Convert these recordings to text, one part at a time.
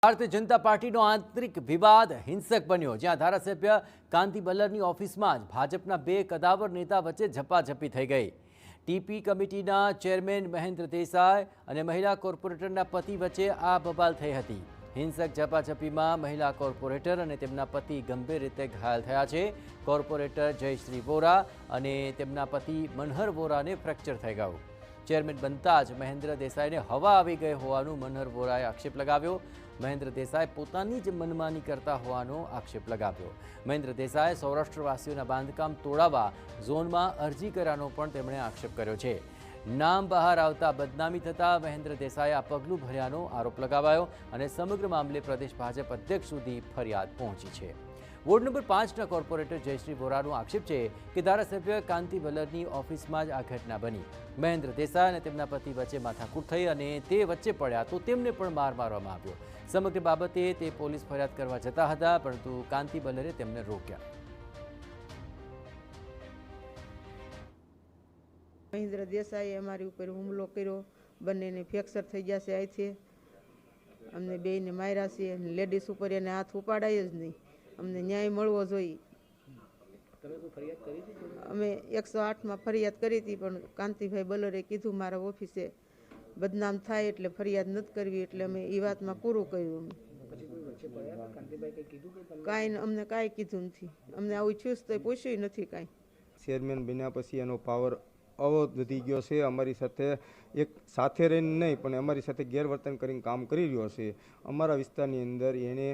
ભારતીય જનતા પાર્ટીનો આંતરિક વિવાદ હિંસક બન્યો, જ્યાં ધારાસભ્ય કાંતિ બલ્લરની ઓફિસમાં જ ભાજપના બે કદાવર નેતા વચ્ચે ઝપાઝપી થઈ ગઈ। ટીપી કમિટીના ચેરમેન મહેન્દ્ર દેસાઈ અને મહિલા કોર્પોરેટરના પતિ વચ્ચે આ બબાલ થઈ હતી। હિંસક ઝપાઝપીમાં મહિલા કોર્પોરેટર અને તેમના પતિ ગંભીર રીતે ઘાયલ થયા છે। કોર્પોરેટર જયશ્રી વોરા અને તેમના પતિ મનહર વોરાને ફ્રેક્ચર થઈ ગયું। ચેરમેન બનતા જ મહેન્દ્ર દેસાઈને હવા આવી ગઈ હોવાનું મનહર વોરાએ આક્ષેપ લગાવ્યો। મહેન્દ્ર દેસાઈ પોતાની જ મનમાની કરતા હોવાનો આક્ષેપ લગાવ્યો। મહેન્દ્ર દેસાઈએ સૌરાષ્ટ્રવાસીઓના બાંધકામ તોડાવવા ઝોનમાં અરજી કર્યાનો પણ તેમણે આક્ષેપ કર્યો છે। નામ બહાર આવતા બદનામી થતાં મહેન્દ્ર દેસાઈએ આ પગલું ભર્યાનો આરોપ લગાવાયો અને સમગ્ર મામલે પ્રદેશ ભાજપ અધ્યક્ષ સુધી ફરિયાદ પહોંચી છે। વોર્ડ નંબર 5ના કોર્પોરેટર જયશ્રી વોરાનો આક્ષેપ છે કે ધારાસભ્ય કાંતિ બલ્લરની ઓફિસમાં જ આ ઘટના બની। મહેન્દ્ર દેસાઈ અને તેમના પતિ વચ્ચે માથાકૂટ થઈ અને તે વચ્ચે પડ્યા તો તેમને પણ માર મારવામાં આવ્યો। સમગ્ર બાબતે તે પોલીસ ફરિયાદ કરવા જતા હતા, પરંતુ કાંતિ બલ્લરે તેમને રોક્યા। મહેન્દ્ર દેસાઈએ અમારી ઉપર હુમલો કર્યો, બંનેને ફ્રેક્ચર થઈ ગયા છે। અહીંથી અમને બેયને માર્યા છે। લેડીઝ ઉપર એને હાથ ઉપાડાય જ નહીં। અમને ન્યાય મળવો જોઈએ। અમે 108માં ફરિયાદ કરી હતી, પણ કાંતિભાઈ બલ્લરે કીધું મારા ઓફિસે બદનામ થાય એટલે ફરિયાદ નથી કરવી, એટલે અમે એ વાતમાં પૂરું કર્યું। કાંઈ અમને કાંઈ કીધું નથી। અમને આવું થયું તો પૂછ્યું નથી કાંઈ। ચેરમેન બન્યા પછી એનો પાવર અવધ વધી ગયો છે। અમારી સાથે એક સાથે રહીને નહીં, પણ અમારી સાથે ગેરવર્તન કરીને કામ કરી રહ્યો છે। અમારા વિસ્તારની અંદર એણે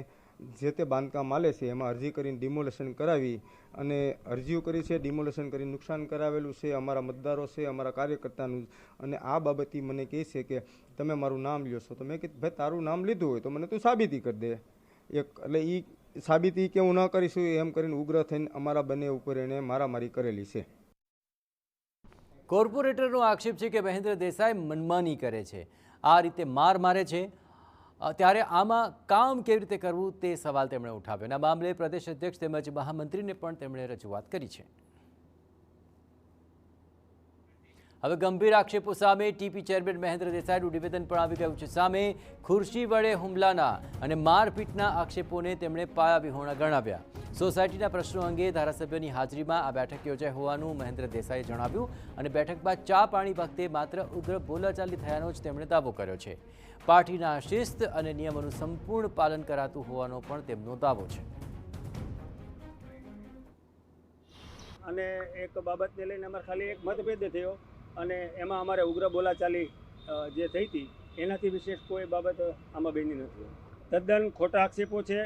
જે તે બાંધકામ આલે છે એમાં અરજી કરીને ડિમોલેશન કરાવી અને અરજીઓ કરી છે, ડિમોલેશન કરીને નુકસાન કરાવેલું છે અમારા મતદારો છે, અમારા કાર્યકર્તાનું। અને આ બાબતે મને કહે છે કે તમે મારું નામ લ્યો છો, તો મેં કીધું ભાઈ તારું નામ લીધું હોય તો મને તું સાબિતી કરી દે। એટલે એ સાબિતી કે હું ન કરીશું એમ કરીને ઉગ્ર થઈને અમારા બંને ઉપર એણે મારામારી કરેલી છે। કોર્પોરેટરનો આક્ષેપ છે કે મહેન્દ્ર દેસાઈ મનમાની કરે છે, આ રીતે માર મારે છે, ત્યારે આમાં કામ કેવી રીતે કરવું તે સવાલ તેમણે ઉઠાવ્યો। આ મામલે પ્રદેશ અધ્યક્ષ તેમજ મહામંત્રીને પણ તેમણે રજૂઆત કરી છે। હવે ગંભીર આક્ષેપો સામે ટીપી ચેરમેન મહેન્દ્ર દેસાઈનું નિવેદન પણ આવી ગયું છે સામે। ખુરશી વડે હુમલાના અને મારપીટના આક્ષેપોને તેમણે પાયાવિહોણા ગણાવ્યા। સોસાયટીના પ્રશ્નો અંગે ધારાસભ્યની હાજરીમાં આ બેઠક યોજાઈ હોવાનું મહેન્દ્ર દેસાઈએ જણાવ્યું અને બેઠક બાદ ચા પાણી વખતે માત્ર ઉગ્ર બોલાચાલી થયાનો જ તેમણે દાવો કર્યો છે। પાર્ટીના શિસ્ત અને નિયમોનું સંપૂર્ણ પાલન કરાતું હોવાનો પણ તેમનો દાવો છે। અને એક બાબતને લઈને અમારે ખાલી એક મતભેદ થયો અને એમાં અમારે ઉગ્ર બોલાચાલી જે થઈ હતી એનાથી વિશેષ કોઈ બાબત આમાં બની નથી। તદ્દન ખોટા આક્ષેપો છે।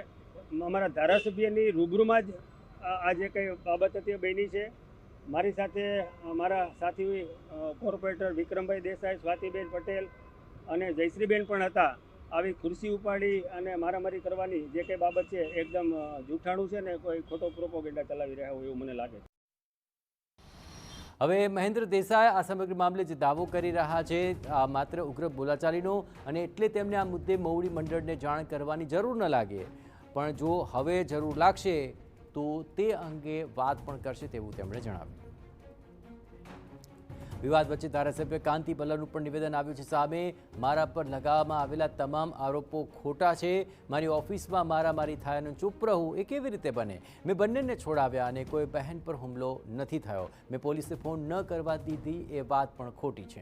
અમારા ધારાસભ્યની રૂબરૂમાં જ આ જે કંઈ બાબત હતી બની છે। મારી સાથે મારા સાથી કોર્પોરેટર વિક્રમભાઈ દેસાઈ, સ્વાતિબેન પટેલ અને જયશ્રીબેન પણ હતા। આવી ખુરશી ઉપાડી અને મારામારી કરવાની જે કંઈ બાબત છે એકદમ જૂઠાણું છે ને કોઈ ખોટો પ્રોપોગેન્ડા ચલાવી રહ્યા હોય એવું મને લાગે છે। હવે મહેન્દ્ર દેસાઈ આ સમગ્ર મામલે જે દાવો કરી રહ્યા છે આ માત્ર ઉગ્ર બોલાચાલીનો, અને એટલે તેમને આ મુદ્દે મોવડી મંડળને જાણ કરવાની જરૂર ન લાગે, પણ જો હવે જરૂર લાગશે તો તે અંગે વાત પણ કરશે તેવું તેમણે જણાવ્યું। વિવાદ વચ્ચે ધારાસભ્ય કાંતિ બલ્લરનું પણ નિવેદન આવ્યું છે સામે। મારા પર લગાવવામાં આવેલા તમામ આરોપો ખોટા છે। મારી ઓફિસમાં મારામારી થાય અને ચૂપ રહું એ કેવી રીતે બને? મેં બંનેને છોડાવ્યા અને કોઈ બહેન પર હુમલો નથી થયો। મેં પોલીસે ફોન ન કરવા દીધી એ વાત પણ ખોટી છે।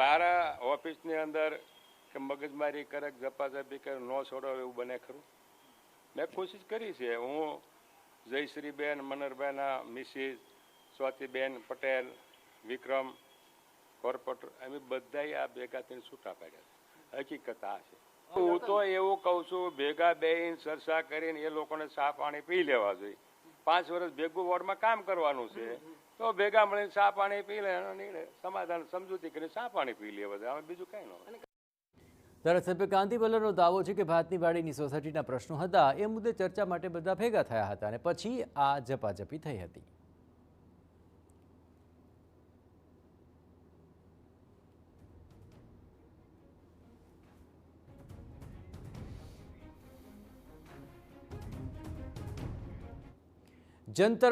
મારા ઓફિસની અંદર કે મગજમારી કરે, ઝપાઝપી કરે, ન છોડો એવું બને ખરું? મેં કોશિશ કરી છે। હું જયશ્રીબેન, મનરબેના મિસિસ, સ્વાતિબેન પટેલ, વિક્રમ કોર્પોરેટર, અમે બધાએ આ ભેગા થઈને છૂટા પાડ્યા છે। હકીકત આ છે। હું તો એવું કહું છું, ભેગા બેહીને ચર્ચા કરીને એ લોકોને ચા પાણી પી લેવા જોઈએ। 5 વર્ષ ભેગું વોર્ડમાં કામ કરવાનું છે તો ભેગા મળીને ચા પાણી પી લે, સમાધાન સમજૂતી કરીને ચા પાણી પી લેવા જોઈએ, હવે બીજું કંઈ ન। ધારાસભ્ય કાંતિ બલ્લરનો દાવો છે કે ભાતની વાડીની સોસાયટીના પ્રશ્નો હતા એ મુદ્દે ચર્ચા માટે બધા ભેગા થયા હતા અને પછી આ ઝપાઝપી થઈ હતી। જંતર